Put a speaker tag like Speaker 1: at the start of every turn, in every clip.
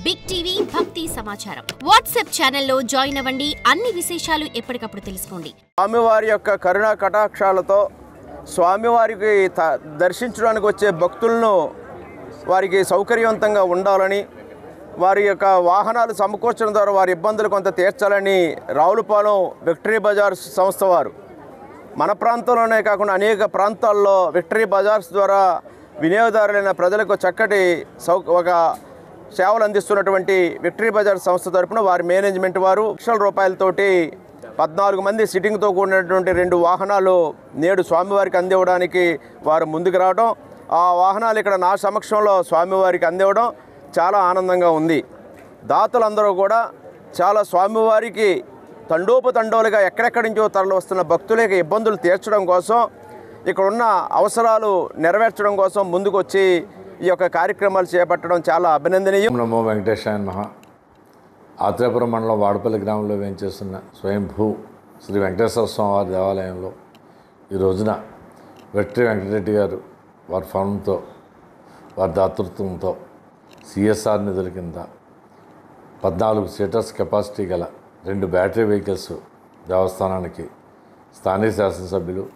Speaker 1: Big TV భక్తి సమాచారం WhatsApp ఛానల్లో జాయిన్ అవ్వండి. అన్ని విశేషాలు ఎప్పటికప్పుడు తెలుసుకోండి.
Speaker 2: స్వామివారి యొక్క కరుణా కటాక్షాలతో స్వామివారికి దర్శించడానికి వచ్చే భక్తులను వారికి సౌకర్యవంతంగా ఉండాలని, వారి యొక్క వాహనాలు సమకూర్చడం ద్వారా వారి ఇబ్బందులు కొంత తీర్చాలని రావులపాలెం విక్టరీ బజార్స్ సంస్థ వారు మన ప్రాంతంలోనే కాకుండా అనేక ప్రాంతాల్లో విక్టరీ బజార్స్ ద్వారా వినియోగదారులైన ప్రజలకు చక్కటి ఒక సేవలు అందిస్తున్నటువంటి విక్టరీ బజార్ సంస్థ తరపున వారి మేనేజ్మెంట్ వారు లక్షల రూపాయలతోటి 14 మంది సిట్టింగ్తో కూడినటువంటి 2 వాహనాలు నేడు స్వామివారికి అందివ్వడానికి వారు ముందుకు రావడం, ఆ వాహనాలు ఇక్కడ నా సమక్షంలో స్వామివారికి అందివ్వడం చాలా ఆనందంగా ఉంది. దాతలందరూ కూడా చాలా స్వామివారికి తండోపతండోలుగా ఎక్కడెక్కడి నుంచో తరలి వస్తున్న భక్తుల యొక్క ఇబ్బందులు తీర్చడం కోసం, ఇక్కడ ఉన్న అవసరాలు నెరవేర్చడం కోసం ముందుకు వచ్చి ఈ యొక్క కార్యక్రమాలు చేపట్టడం చాలా అభినందనీయం.
Speaker 3: నమో వెంకటేశాయ నమః. ఆత్రేయపురం మండలం వాడపల్లి గ్రామంలో వేంచేస్తున్న స్వయంభూ శ్రీ వెంకటేశ్వర స్వామి వారి దేవాలయంలో ఈ రోజున వెట్రి వెంకటరెడ్డి గారు వారి ఫండ్తో వారి దాతృత్వంతో సిఎస్ఆర్ నిధుల కింద 14 సీటర్స్ కెపాసిటీ గల 2 బ్యాటరీ వెహికల్స్ దేవస్థానానికి స్థానిక శాసనసభ్యులు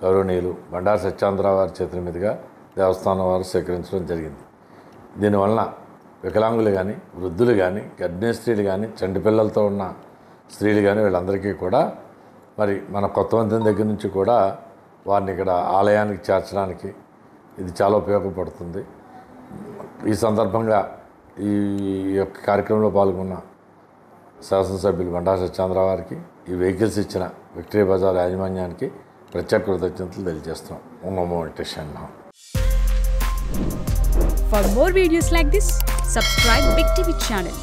Speaker 3: గౌరవనీయులు బండారు సత్యేంద్రరావు వారి చేతుల మీదుగా దేవస్థానం వారు సేకరించడం జరిగింది. దీనివలన వికలాంగులు కానీ, వృద్ధులు కానీ, గర్భిణీ స్త్రీలు కానీ, చంటి పిల్లలతో ఉన్న స్త్రీలు కానీ వీళ్ళందరికీ కూడా మరి మన కొత్త వంతెన దగ్గర నుంచి కూడా వారిని ఇక్కడ ఆలయానికి చేర్చడానికి ఇది చాలా ఉపయోగపడుతుంది. ఈ సందర్భంగా ఈ యొక్క కార్యక్రమంలో పాల్గొన్న శాసనసభ్యులు బండారు సత్యేంద్రరావు వారికి, ఈ వెహికల్స్ ఇచ్చిన విక్టరీ బజార్ యాజమాన్యానికి ప్రత్యేక కృతజ్ఞతలు తెలియజేస్తున్నాం. ఓం నమో వెంకటేశాయ నమః.
Speaker 4: For more videos like this, subscribe Big TV channel.